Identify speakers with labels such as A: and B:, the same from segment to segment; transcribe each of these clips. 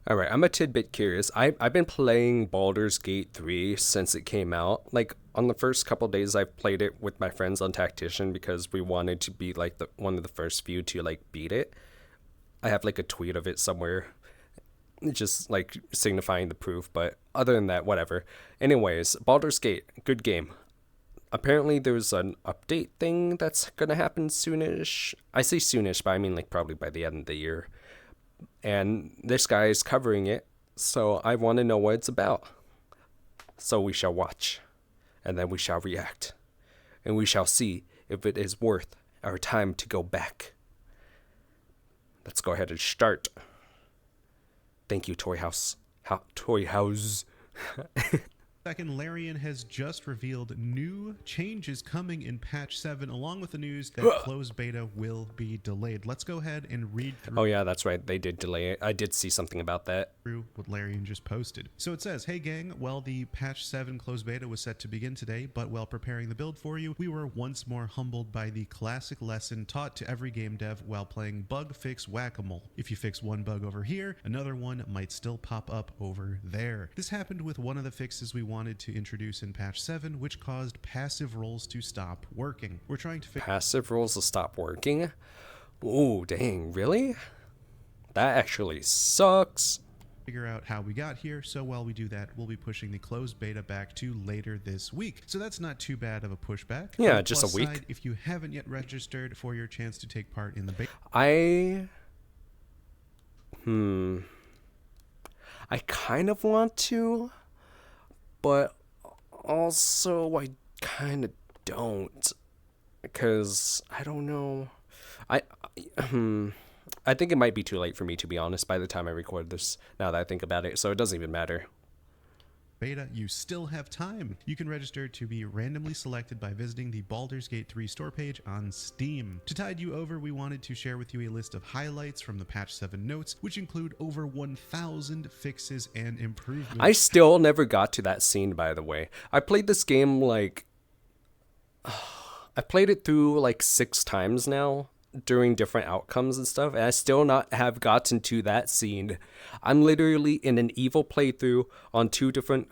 A: All right, I'm a tidbit curious. I've been playing Baldur's Gate 3 since it came out. Like on the first couple days I've played it with my friends on Tactician because we wanted to be like the one of the first few to like beat it. I have like a tweet of it somewhere just like signifying the proof, but other than that, whatever. Anyways, Baldur's Gate, good game. Apparently there's an update thing that's gonna happen soonish. I say soonish, but I mean like probably by the end of the year. And this guy is covering it, so I want to know what it's about. So we shall watch, and then we shall react, and we shall see if it is worth our time to go back. Let's go ahead and start. Thank you, Toy House. Toy House.
B: Second, Larian has just revealed new changes coming in patch 7, along with the news that closed beta will be delayed. Let's go ahead and read through.
A: Oh yeah, that's right. They did delay it. I did see something about that.
B: What Larian just posted. So it says, "Hey gang, well, the patch 7 closed beta was set to begin today, but while preparing the build for you, we were once more humbled by the classic lesson taught to every game dev while playing bug fix whack-a-mole. If you fix one bug over here, another one might still pop up over there. This happened with one of the fixes we wanted to introduce in patch 7, which caused passive roles to stop working. We're trying to fix
A: Passive rules to stop working? Ooh, dang, really? That actually sucks.
B: Figure out how we got here, so while we do that, we'll be pushing the closed beta back to later this week. So that's not too bad of a pushback.
A: Yeah,
B: On the
A: just
B: plus
A: a week.
B: side, if you haven't yet registered for your chance to take part in the beta,
A: I kind of want to, but also I kind of don't, because I don't know. I I think it might be too late for me, to be honest, by the time I record this, now that I think about it, so it doesn't even matter.
B: you still have time. You can register to be randomly selected by visiting the Baldur's Gate 3 store page on Steam. To tide you over, we wanted to share with you a list of highlights from the patch 7 notes, which include over 1,000 fixes and improvements.
A: I still never got to that scene, by the way. I played this game like... I played it through like 6 times now during different outcomes and stuff, and I still not have gotten to that scene. I'm literally in an evil playthrough on two different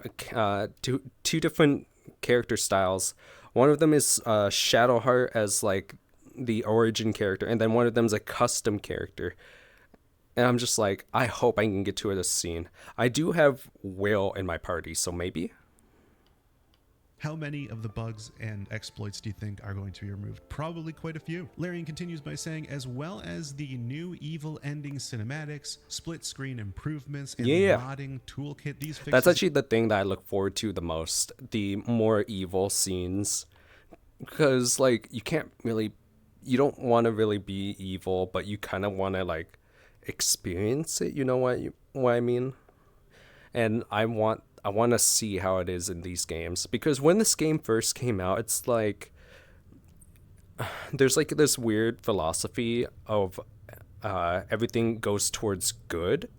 A: character styles. One of them is Shadowheart as like the origin character, and then one of them is a custom character. And I'm just like, I hope I can get to this scene. I do have Will in my party, so maybe.
B: How many of the bugs and exploits do you think are going to be removed? Probably quite a few. Larian continues by saying, as well as the new evil ending cinematics, split screen improvements, and modding toolkit, these fixes...
A: That's actually the thing that I look forward to the most, the more evil scenes. Because, like, you don't want to really be evil, but you kind of want to, like, experience it, you know what I mean? And I want to see how it is in these games, because when this game first came out, it's like there's like this weird philosophy of everything goes towards good,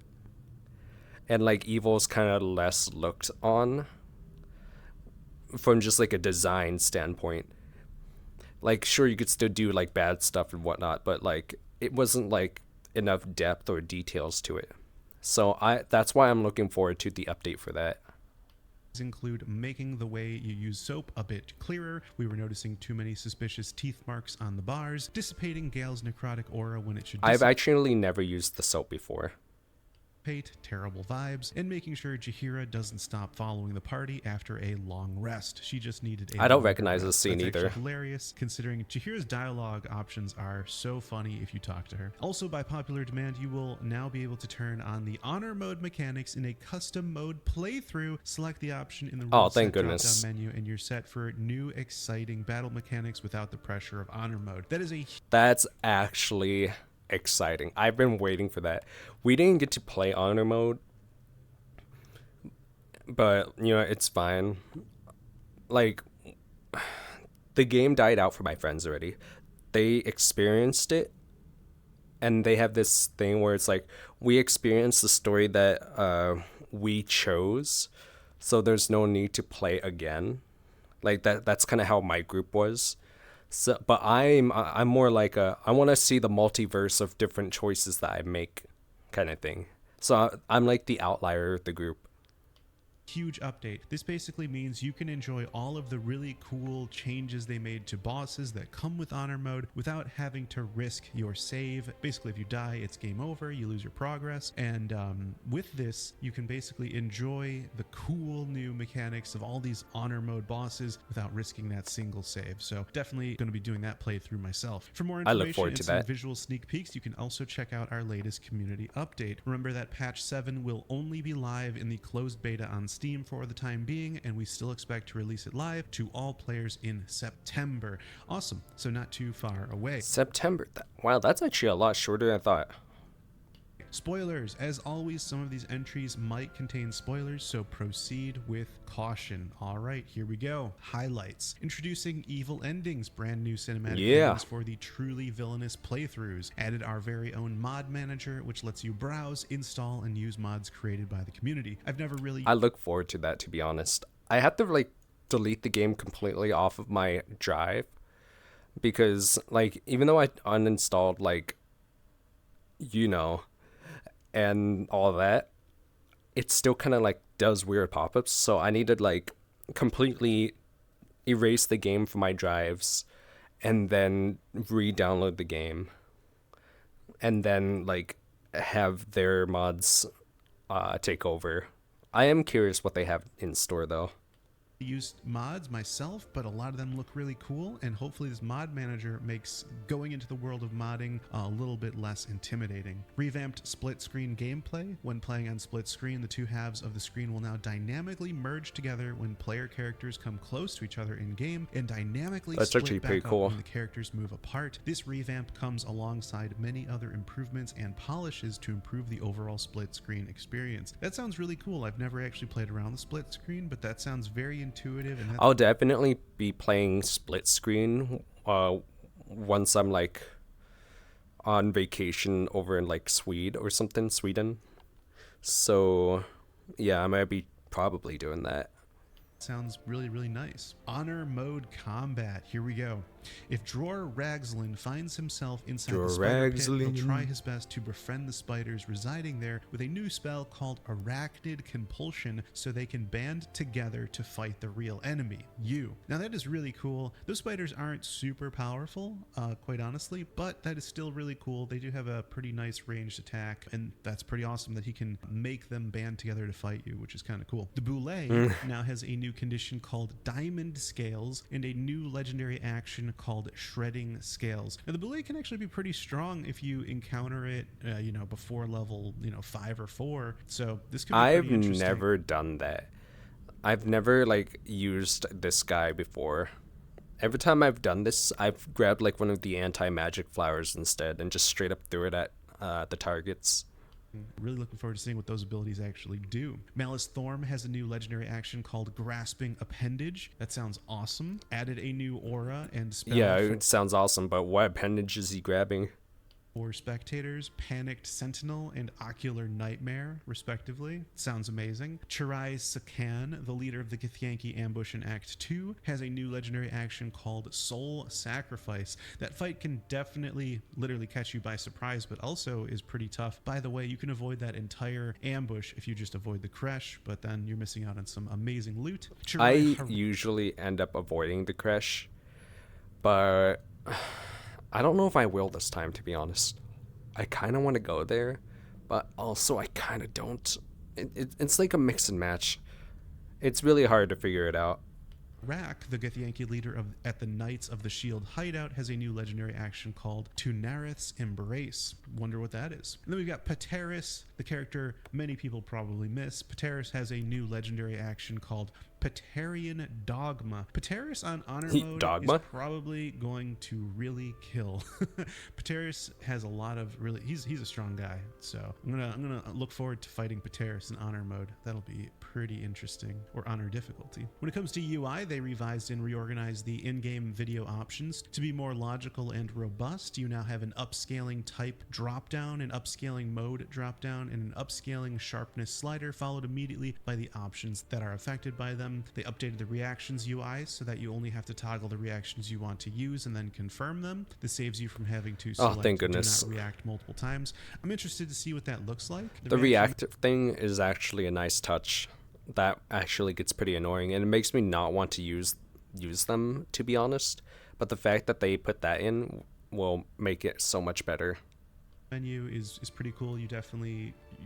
A: and like evil is kind of less looked on from just like a design standpoint. Like, sure, you could still do like bad stuff and whatnot, but like it wasn't like enough depth or details to it. So that's why I'm looking forward to the update for that.
B: Include making the way you use soap a bit clearer. We were noticing too many suspicious teeth marks on the bars, dissipating Gale's necrotic aura when it should
A: I've actually never used the soap before.
B: Terrible vibes, and making sure Jaheira doesn't stop following the party after a long rest. She just needed a...
A: I don't recognize this scene either.
B: Hilarious, considering Jaheira's dialogue options are so funny if you talk to her. Also, by popular demand, you will now be able to turn on the honor mode mechanics in a custom mode playthrough. Select the option in the
A: rule set
B: drop-down menu, and you're set for new exciting battle mechanics without the pressure of honor mode.
A: That's actually exciting. I've been waiting for that. We didn't get to play honor mode, but you know, it's fine. Like, the game died out for my friends already. They experienced it, and they have this thing where it's like, we experienced the story that we chose, so there's no need to play again. Like that's kind of how my group was. So, but I'm more like I want to see the multiverse of different choices that I make, kind of thing. So I'm like the outlier of the group.
B: Huge update. This basically means you can enjoy all of the really cool changes they made to bosses that come with honor mode without having to risk your save. Basically, if you die, it's game over, you lose your progress. And with this, you can basically enjoy the cool new mechanics of all these honor mode bosses without risking that single save. So definitely going to be doing that playthrough myself. For more
A: I look
B: information
A: forward
B: and
A: to
B: some
A: that.
B: visual sneak peeks, you can also check out our latest community update. Remember that patch 7 will only be live in the closed beta on Steam for the time being, and we still expect to release it live to all players in September. Awesome. So not too far away.
A: September. Wow, that's actually a lot shorter than I thought.
B: Spoilers. As always, some of these entries might contain spoilers, so proceed with caution. All right, here we go. Highlights. Introducing Evil Endings, brand new cinematic endings for the truly villainous playthroughs. Added our very own mod manager, which lets you browse, install, and use mods created by the community. I've never really...
A: I look forward to that, to be honest. I had to like delete the game completely off of my drive because like even though I uninstalled like and all that, it still kind of like does weird pop-ups, so I need to like completely erase the game from my drives and then re-download the game and then like have their mods take over. I am curious what they have in store though.
B: Used mods myself, but a lot of them look really cool, and hopefully this mod manager makes going into the world of modding a little bit less intimidating. Revamped split screen gameplay. When playing on split screen, the two halves of the screen will now dynamically merge together when player characters come close to each other in game, and dynamically split back up when the characters move apart. This revamp comes alongside many other improvements and polishes to improve the overall split screen experience. That sounds really cool. I've never actually played around the split screen, but that sounds very intuitive. And
A: I'll definitely be playing split screen once I'm like on vacation over in like Sweden. So yeah, I might be probably doing that.
B: Sounds really, really nice. Honor mode combat. Here we go. If Dror Ragzlin finds himself inside the spider pit, he'll try his best to befriend the spiders residing there with a new spell called Arachnid Compulsion so they can band together to fight the real enemy, you. Now that is really cool. Those spiders aren't super powerful, quite honestly, but that is still really cool. They do have a pretty nice ranged attack, and that's pretty awesome that he can make them band together to fight you, which is kind of cool. The Boule now has a new condition called Diamond Scales and a new legendary action called Shredding Scales. Now the Boule can actually be pretty strong if you encounter it before level 5 or 4, so this could be pretty interesting.
A: I've never done that. I've never like used this guy before. Every time I've done this, I've grabbed like one of the anti-magic flowers instead and just straight up threw it at the targets.
B: Really looking forward to seeing what those abilities actually do. Malice Thorm has a new legendary action called Grasping Appendage. That sounds awesome. Added a new aura and spell.
A: Yeah, it sounds awesome, but what appendage is he grabbing?
B: For spectators, Panicked Sentinel and Ocular Nightmare, respectively. Sounds amazing. Chirai Sakan, the leader of the Githyanki ambush in Act 2, has a new legendary action called Soul Sacrifice. That fight can definitely literally catch you by surprise, but also is pretty tough. By the way, you can avoid that entire ambush if you just avoid the crash, but then you're missing out on some amazing loot.
A: I usually end up avoiding the crash, but I don't know if I will this time, to be honest. I kind of want to go there, but also I kind of don't. It's like a mix and match. It's really hard to figure it out.
B: Rak, the Githyanki leader at the Knights of the Shield hideout, has a new legendary action called Tunarith's Embrace. Wonder what that is. And then we've got Pateris, the character many people probably miss. Pateris has a new legendary action called Paterian Dogma. Pateris on honor mode is probably going to really kill. Pateris has a lot of really he's a strong guy, so I'm gonna look forward to fighting Pateris in honor mode. That'll be pretty interesting, or honor difficulty. When it comes to UI, they revised and reorganized the in-game video options to be more logical and robust. You now have an upscaling type drop-down, an upscaling mode drop-down, and an upscaling sharpness slider, followed immediately by the options that are affected by them. them. They updated the reactions UI so that you only have to toggle the reactions you want to use and then confirm them. This saves you from having to
A: Oh,
B: select
A: thank
B: do
A: goodness.
B: not react multiple times. I'm interested to see what that looks like.
A: The reactive thing is actually a nice touch. That actually gets pretty annoying, and it makes me not want to use them, to be honest. But the fact that they put that in will make it so much better.
B: Menu is pretty cool. You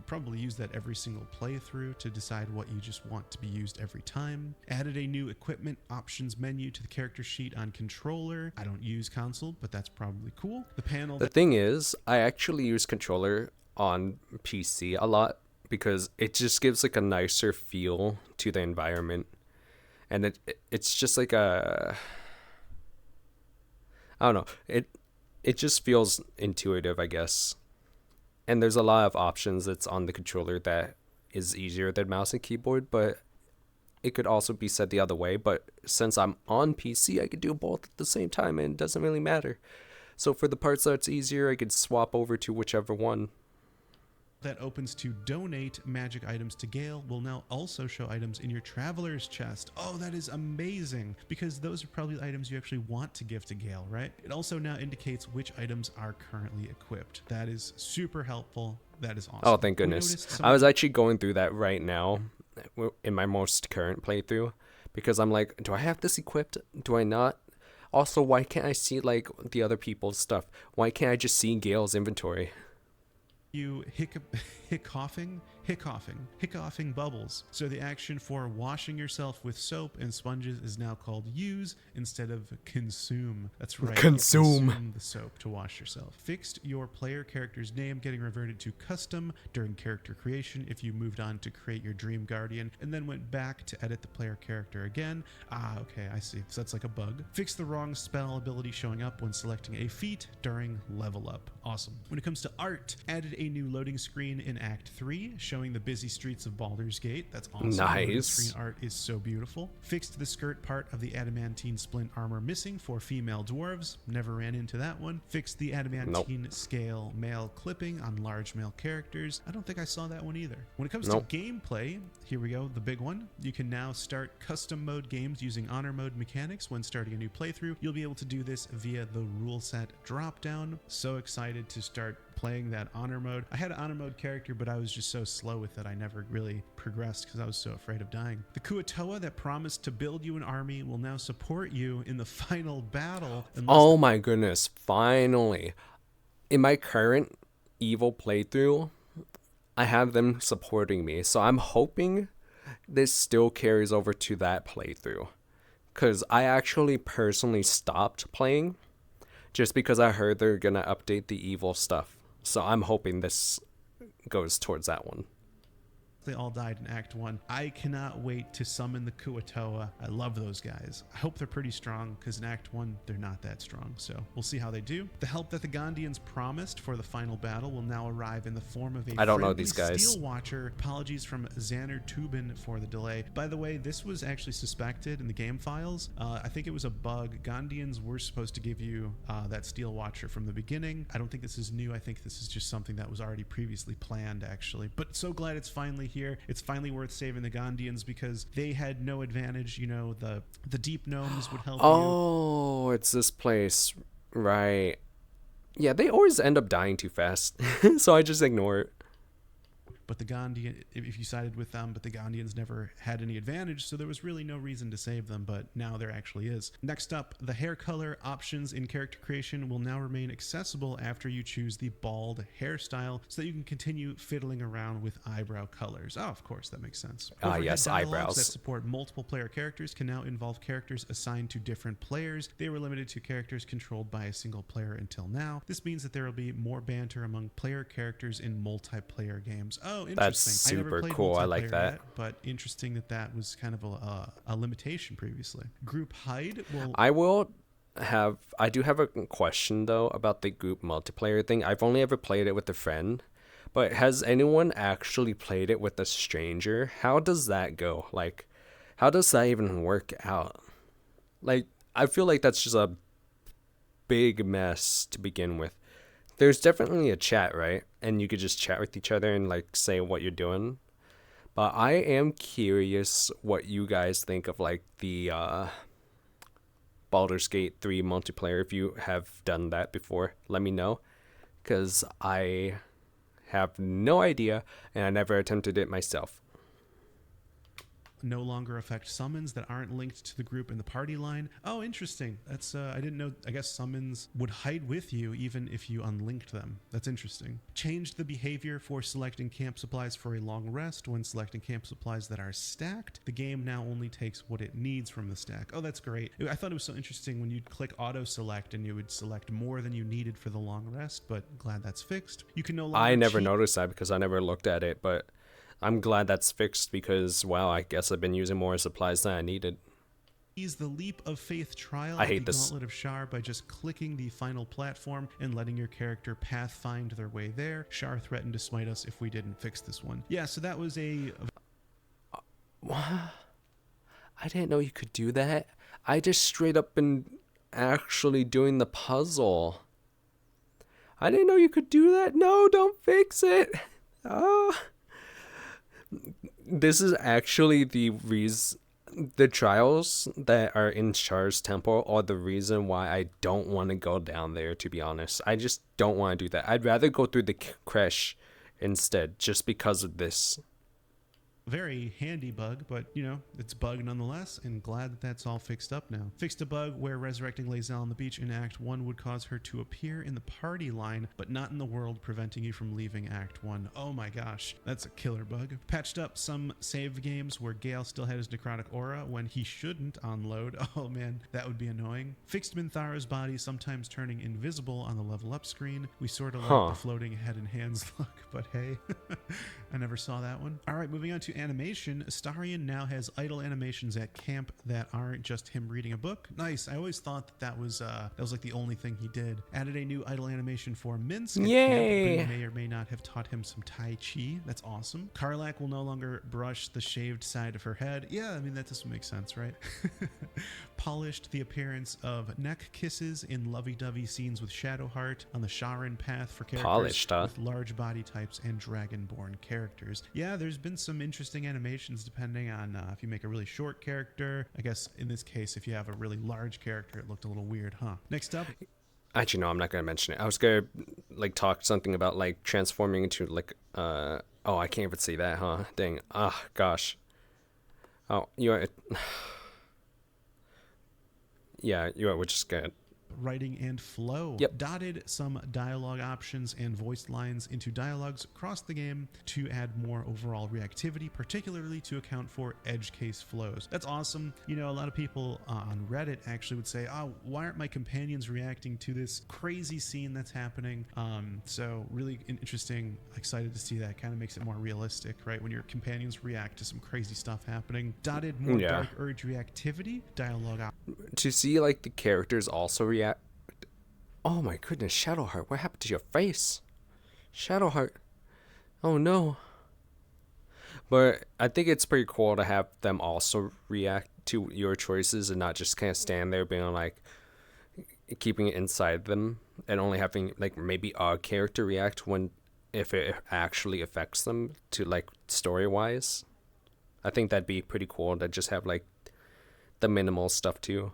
B: probably use that every single playthrough to decide what you just want to be used every time. Added a new equipment options menu to the character sheet on controller. I don't use console, but that's probably cool. The
A: thing is, I actually use controller on PC a lot because it just gives like a nicer feel to the environment, and it's just like I don't know, it just feels intuitive, I guess. And there's a lot of options that's on the controller that is easier than mouse and keyboard, but it could also be said the other way. But since I'm on PC, I could do both at the same time, and it doesn't really matter. So for the parts that's easier, I could swap over to whichever one.
B: That opens to donate magic items to Gale will now also show items in your traveler's chest. Oh, that is amazing, because those are probably the items you actually want to give to Gale, right? It also now indicates which items are currently equipped. That is super helpful. That is awesome.
A: Oh, thank goodness. I was actually going through that right now in my most current playthrough, because I'm like, do I have this equipped? Do I not? Also, why can't I see like the other people's stuff? Why can't I just see Gale's inventory?
B: You hiccoughing bubbles. So the action for washing yourself with soap and sponges is now called use instead of consume. That's right. Consume the soap to wash yourself. Fixed your player character's name getting reverted to custom during character creation if you moved on to create your dream guardian and then went back to edit the player character again. Okay, I see. So that's like a bug. Fix the wrong spell ability showing up when selecting a feat during level up. Awesome. When it comes to art, added a new loading screen in Act 3 showing the busy streets of Baldur's Gate. That's awesome.
A: Nice.
B: Loading screen art is so beautiful. Fixed the skirt part of the adamantine splint armor missing for female dwarves. Never ran into that one. Fixed the adamantine scale male clipping on large male characters. I don't think I saw that one either. When it comes to gameplay, here we go, the big one. You can now start custom mode games using honor mode mechanics when starting a new playthrough. You'll be able to do this via the rule set drop down. So excited to start playing that honor mode. I had an honor mode character, but I was just so slow with it I never really progressed because I was so afraid of dying. The Kuatoa that promised to build you an army will now support you in the final battle.
A: Oh my goodness, finally. In my current evil playthrough, I have them supporting me, so I'm hoping this still carries over to that playthrough, because I actually personally stopped playing just because I heard they're gonna update the evil stuff. So I'm hoping this goes towards that one.
B: They all died in Act 1. I cannot wait to summon the Kuatoa. I love those guys. I hope they're pretty strong, because in Act 1, they're not that strong. So we'll see how they do. The help that the Gondians promised for the final battle will now arrive in the form of a
A: I don't know these guys.
B: Steel Watcher. Apologies from Xander Tubin for the delay. By the way, this was actually suspected in the game files. I think it was a bug. Gondians were supposed to give you that Steel Watcher from the beginning. I don't think this is new. I think this is just something that was already previously planned, actually. But so glad it's finally here. It's finally worth saving the Gondians because they had no advantage. You know, the deep gnomes would help you.
A: Oh, it's this place. Right. Yeah, they always end up dying too fast. So I just ignore it.
B: But the Gondian, if you sided with them, but the Gondians never had any advantage, so there was really no reason to save them, but now there actually is. Next up, the hair color options in character creation will now remain accessible after you choose the bald hairstyle, so that you can continue fiddling around with eyebrow colors. Oh, of course, that makes sense.
A: Yes, eyebrows
B: that support multiple player characters can now involve characters assigned to different players. They were limited to characters controlled by a single player until now. This means that there will be more banter among player characters in multiplayer games. Oh, interesting.
A: That's super cool. I like that.
B: Yet, but interesting that was kind of a limitation previously. Group hide will...
A: I do have a question though about the group multiplayer thing. I've only ever played it with a friend, but has anyone actually played it with a stranger? How does that go? Like, how does that even work out? Like, I feel like that's just a big mess to begin with. There's definitely a chat, right? And you could just chat with each other and like say what you're doing. But I am curious what you guys think of like the Baldur's Gate 3 multiplayer. If you have done that before, let me know, because I have no idea and I never attempted it myself.
B: No longer affect summons that aren't linked to the group in the party line. Oh, interesting. That's I didn't know. I guess summons would hide with you even if you unlinked them. That's interesting. Changed the behavior for selecting camp supplies for a long rest when selecting camp supplies that are stacked. The game now only takes what it needs from the stack. Oh, that's great. I thought it was so interesting when you'd click auto select and you would select more than you needed for the long rest, but glad that's fixed. You can no longer
A: I never
B: cheat.
A: noticed that because I never looked at it, but I'm glad that's fixed because, wow, I guess I've been using more supplies than I needed.
B: Ease the leap of faith trial
A: I
B: of
A: hate
B: the
A: this.
B: Gauntlet of Shar by just clicking the final platform and letting your character path find their way there. Shar threatened to smite us if we didn't fix this one. Yeah, so that was a
A: What? I didn't know you could do that. I just straight up been actually doing the puzzle. I didn't know you could do that. No, don't fix it. Oh. This is actually the reason. The trials that are in Char's temple are the reason why I don't want to go down there, to be honest. I just don't want to do that. I'd rather go through the creche instead, just because of this.
B: very handy bug, but you know, it's a bug nonetheless, and glad that that's all fixed up now. Fixed a bug where resurrecting Lae'zel on the beach in Act 1 would cause her to appear in the party line, but not in the world, preventing you from leaving Act 1. Oh my gosh, that's a killer bug. Patched up some save games where Gale still had his necrotic aura when he shouldn't on load. Oh man, that would be annoying. Fixed Minthara's body sometimes turning invisible on the level up screen. We sort of like the floating head and hands look, but hey, I never saw that one. All right, moving on to animation. Astarion now has idle animations at camp that aren't just him reading a book. Nice. I always thought that was like the only thing he did. Added a new idle animation for Minsk at
A: Yay!
B: camp. Boo may or may not have taught him some Tai Chi. That's awesome. Karlak will no longer brush the shaved side of her head. Yeah, I mean, that doesn't make sense, right? Polished the appearance of neck kisses in lovey-dovey scenes with Shadowheart on the Sharan path for characters with large body types and dragonborn characters. Yeah, there's been some interesting animations depending on if you make a really short character. I guess in this case, if you have a really large character, it looked a little weird, huh? Next up.
A: Actually, no, I'm not gonna mention it. I was gonna like talk something about like transforming into like oh, I can't even see that, huh? Dang. Ah, gosh. Oh, you are. Yeah, you are. We're just good.
B: Writing and flow.
A: Yep.
B: Dotted some dialogue options and voiced lines into dialogues across the game to add more overall reactivity, particularly to account for edge case flows. That's awesome. You know, a lot of people on Reddit actually would say, oh, why aren't my companions reacting to this crazy scene that's happening? So really interesting. Excited to see that. Kind of makes it more realistic, right? When your companions react to some crazy stuff happening. Dotted more Dark Urge reactivity, dialogue
A: to see like the characters also react. Oh my goodness, Shadowheart, what happened to your face? Shadowheart. Oh no. But I think it's pretty cool to have them also react to your choices and not just kind of stand there being like keeping it inside them and only having like maybe a character react when if it actually affects them to like story wise. I think that'd be pretty cool to just have like the minimal stuff too.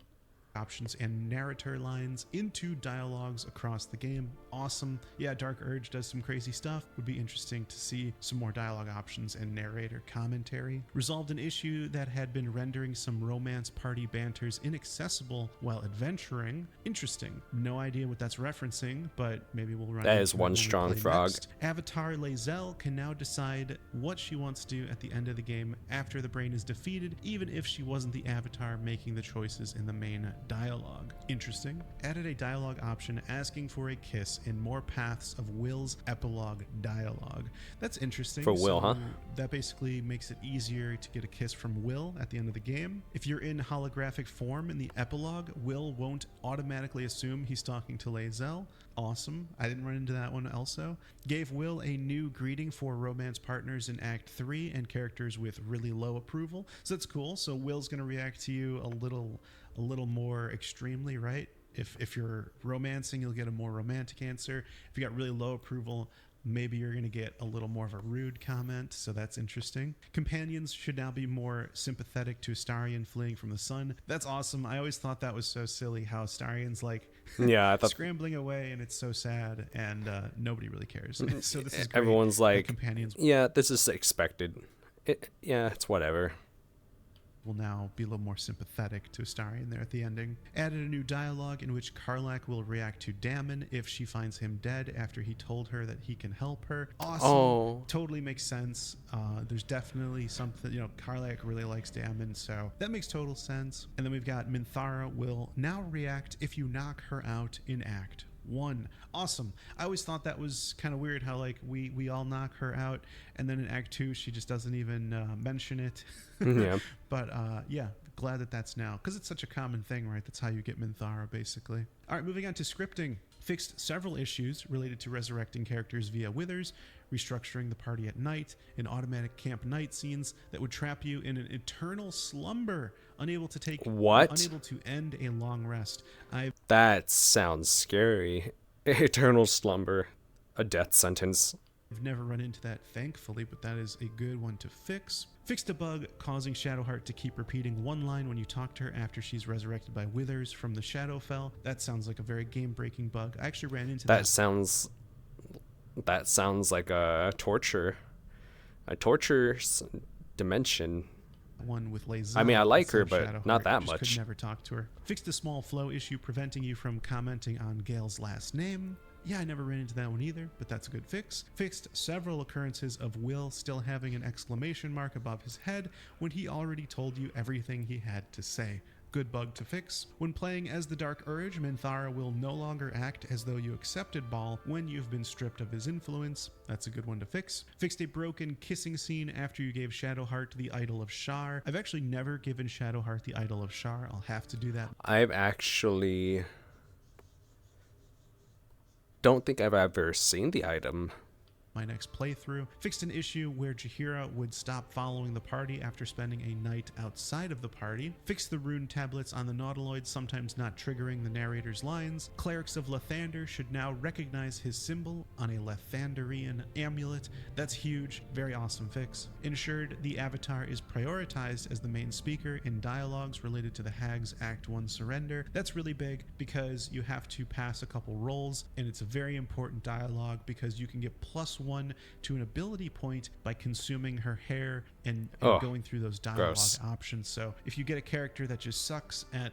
B: Options and narrator lines into dialogues across the game. Awesome. Yeah, Dark Urge does some crazy stuff. Would be interesting to see some more dialogue options and narrator commentary. Resolved an issue that had been rendering some romance party banters inaccessible while adventuring. Interesting. No idea what that's referencing, but maybe we'll run
A: that is one strong frog.
B: Next. Avatar Lae'zel can now decide what she wants to do at the end of the game after the brain is defeated, even if she wasn't the avatar making the choices in the main dialogue. Interesting. Added a dialogue option asking for a kiss in more paths of Will's epilogue dialogue. That's interesting.
A: For Will, huh?
B: That basically makes it easier to get a kiss from Will at the end of the game. If you're in holographic form in the epilogue, Will won't automatically assume he's talking to Lae'zel. Awesome. I didn't run into that one also. Gave Will a new greeting for romance partners in Act 3 and characters with really low approval. So that's cool. So Will's going to react to you a little more extremely, right? If you're romancing, you'll get a more romantic answer. If you got really low approval, Maybe you're going to get a little more of a rude comment, so that's interesting. Companions should now be more sympathetic to Astarion fleeing from the sun. That's awesome. I always thought that was so silly how Astarion's like
A: Yeah, I thought
B: scrambling away and it's so sad, and nobody really cares. So this is great.
A: everyone's like,
B: companions
A: yeah, this is expected. Yeah, it's whatever.
B: will now be a little more sympathetic to Astarion there at the ending. Added a new dialogue in which Karlach will react to Dammon if she finds him dead after he told her that he can help her. Awesome.
A: Oh.
B: Totally makes sense. There's definitely something, Karlach really likes Dammon, so that makes total sense. And then we've got Minthara will now react if you knock her out in Act 1. Awesome. I always thought that was kind of weird how like we all knock her out, and then in Act 2 she just doesn't even mention it.
A: Yeah.
B: But yeah, glad that that's now, because it's such a common thing, right? That's how you get Minthara, basically. All right, moving on to scripting. Fixed several issues related to resurrecting characters via withers, restructuring the party at night, and automatic camp night scenes that would trap you in an eternal slumber, unable to end a long rest.
A: That sounds scary. Eternal slumber, a death sentence.
B: I've never run into that, thankfully, but that is a good one to fix. Fixed a bug causing Shadowheart to keep repeating one line when you talk to her after she's resurrected by withers from the Shadowfell. That sounds like a very game-breaking bug. I actually ran into that.
A: That sounds like a torture dimension.
B: One with Lae'zel.
A: I mean, I like her, but
B: Shadowheart.
A: not that
B: Just
A: much.
B: could never talk to her. Fixed a small flow issue preventing you from commenting on Gale's last name. Yeah, I never ran into that one either, but that's a good fix. Fixed several occurrences of Will still having an exclamation mark above his head when he already told you everything he had to say. Good bug to fix. When playing as the Dark Urge, Minthara will no longer act as though you accepted Baal when you've been stripped of his influence. That's a good one to fix. Fixed a broken kissing scene after you gave Shadowheart the Idol of Shar. I've actually never given Shadowheart the Idol of Shar. I'll have to do that.
A: I've actually don't think I've ever seen the item.
B: My next playthrough. Fixed an issue where Jaheira would stop following the party after spending a night outside of the party. Fixed the rune tablets on the Nautiloid, sometimes not triggering the narrator's lines. Clerics of Lathander should now recognize his symbol on a Lathanderian amulet. That's huge. Very awesome fix. Ensured the avatar is prioritized as the main speaker in dialogues related to the Hag's Act 1 surrender. That's really big because you have to pass a couple rolls, and it's a very important dialogue because you can get +1 to an ability point by consuming her hair and going through those dialogue options. So if you get a character that just sucks at,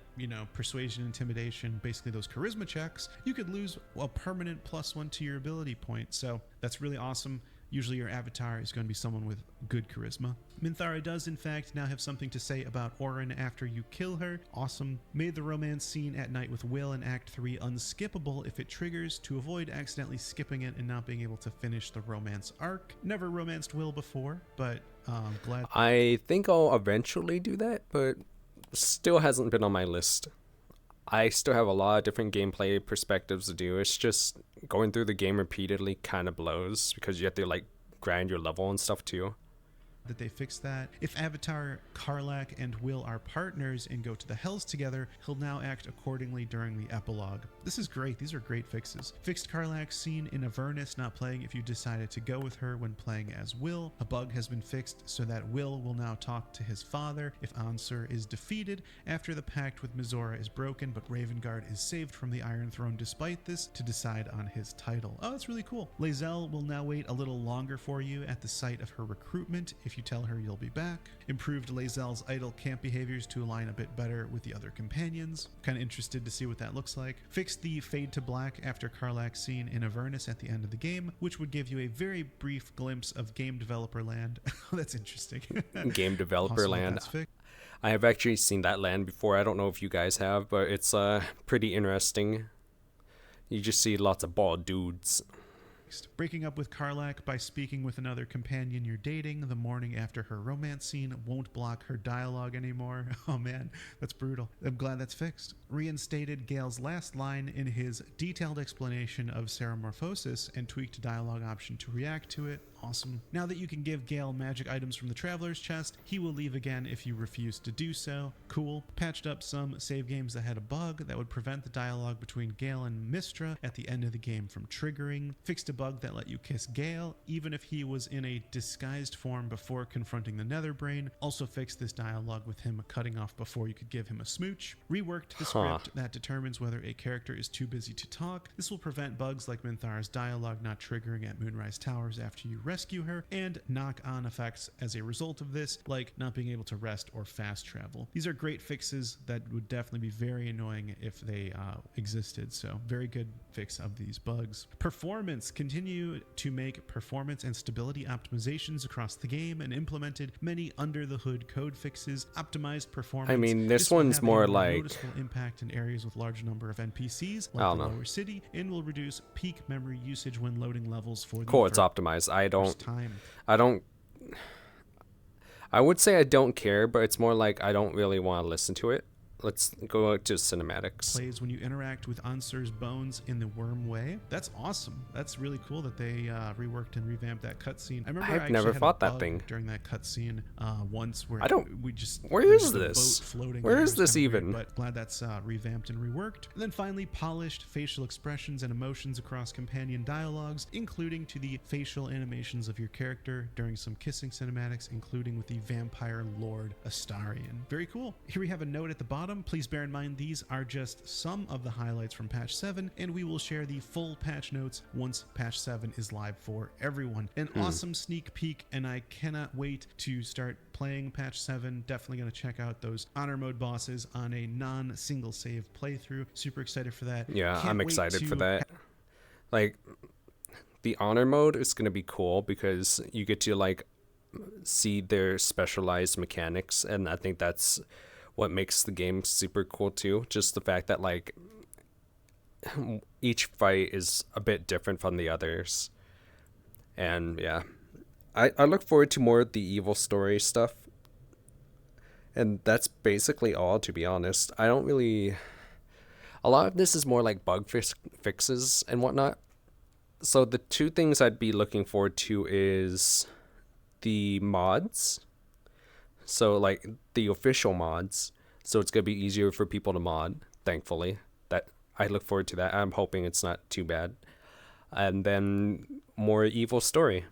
B: persuasion, intimidation, basically those charisma checks, you could lose a permanent +1 to your ability point. So that's really awesome. Usually your avatar is going to be someone with good charisma. Minthara does, in fact, now have something to say about Orin after you kill her. Awesome. Made the romance scene at night with Will in Act 3 unskippable if it triggers to avoid accidentally skipping it and not being able to finish the romance arc. Never romanced Will before, but glad.
A: I think I'll eventually do that, but still hasn't been on my list. I still have a lot of different gameplay perspectives to do. It's just going through the game repeatedly kind of blows because you have to grind your level and stuff too.
B: That they fix that. If Avatar, Karlach, and Will are partners and go to the Hells together, he'll now act accordingly during the epilogue. This is great. These are great fixes. Fixed Karlach's scene in Avernus not playing if you decided to go with her when playing as Will. A bug has been fixed so that Will now talk to his father if Ansur is defeated after the pact with Mizora is broken, but Ravengard is saved from the Iron Throne despite this to decide on his title. Oh, that's really cool. Lae'zel will now wait a little longer for you at the site of her recruitment if you tell her you'll be back. Improved Lae'zel's idle camp behaviors to align a bit better with the other companions. Kind of interested to see what that looks like. Fixed the fade to black after Karlach's scene in Avernus at the end of the game, which would give you a very brief glimpse of game developer land. That's interesting.
A: Game developer
B: Awesome,
A: land.
B: that's fixed.
A: I have actually seen that land before. I don't know if you guys have, but it's pretty interesting. You just see lots of bald dudes.
B: Breaking up with Karlach by speaking with another companion you're dating the morning after her romance scene won't block her dialogue anymore. Oh man, that's brutal. I'm glad that's fixed. Reinstated Gale's last line in his detailed explanation of Ceramorphosis and tweaked dialogue option to react to it. awesome. Now that you can give Gale magic items from the Traveler's Chest, he will leave again if you refuse to do so. Cool. Patched up some save games that had a bug that would prevent the dialogue between Gale and Mystra at the end of the game from triggering. Fixed a bug that let you kiss Gale even if he was in a disguised form before confronting the Netherbrain. Also fixed this dialogue with him cutting off before you could give him a smooch. Reworked the script that determines whether a character is too busy to talk. This will prevent bugs like Minthara's dialogue not triggering at Moonrise Towers after you rescue her, and knock-on effects as a result of this, like not being able to rest or fast travel. These are great fixes that would definitely be very annoying if they existed, so very good fix of these bugs. Performance. Continue to make performance and stability optimizations across the game and implemented many under-the-hood code fixes. Optimized performance.
A: I mean, this one's more like
B: noticeable impact in areas with large number of NPCs, like the lower city, and will reduce peak memory usage when loading levels for the
A: cool. It's optimized. I would say I don't care, but it's more like I don't really want to listen to it. Let's go to cinematics.
B: Plays when you interact with Ansur's bones in the worm way. That's awesome. That's really cool that they reworked and revamped that cutscene. I remember
A: I've never fought that thing
B: during that cutscene once where
A: we
B: just
A: where is this?
B: Floating
A: where is this even?
B: Weird, but glad that's revamped and reworked. And then finally, polished facial expressions and emotions across companion dialogues, including to the facial animations of your character during some kissing cinematics, including with the vampire lord Astarion. Very cool. Here we have a note at the bottom. Please bear in mind these are just some of the highlights from patch 7, and we will share the full patch notes once patch 7 is live for everyone. An awesome sneak peek, and I cannot wait to start playing patch 7. Definitely going to check out those honor mode bosses on a non-single save playthrough. Super excited for that.
A: Yeah, I'm excited for that. Like, the honor mode is going to be cool because you get to like see their specialized mechanics, and I think that's what makes the game super cool too. Just the fact that like each fight is a bit different from the others. And yeah, I look forward to more of the evil story stuff. And that's basically all, to be honest. I don't really... A lot of this is more like bug fixes and whatnot. So the two things I'd be looking forward to is the mods. So like the official mods. So it's going to be easier for people to mod, thankfully. That I look forward to that. I'm hoping it's not too bad. And then more evil story.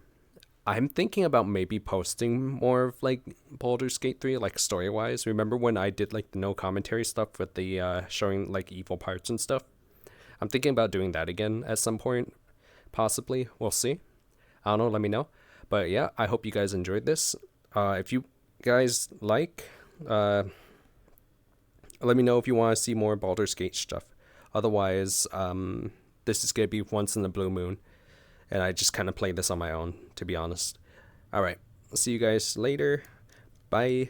A: I'm thinking about maybe posting more of like Baldur's Gate 3, like story-wise. Remember when I did like the no commentary stuff with the showing like evil parts and stuff? I'm thinking about doing that again at some point, possibly. We'll see. I don't know, let me know. But yeah, I hope you guys enjoyed this. If you guys like, let me know if you want to see more Baldur's Gate stuff. Otherwise, this is going to be once in the blue moon. And I just kind of play this on my own, to be honest. All right. See you guys later. Bye.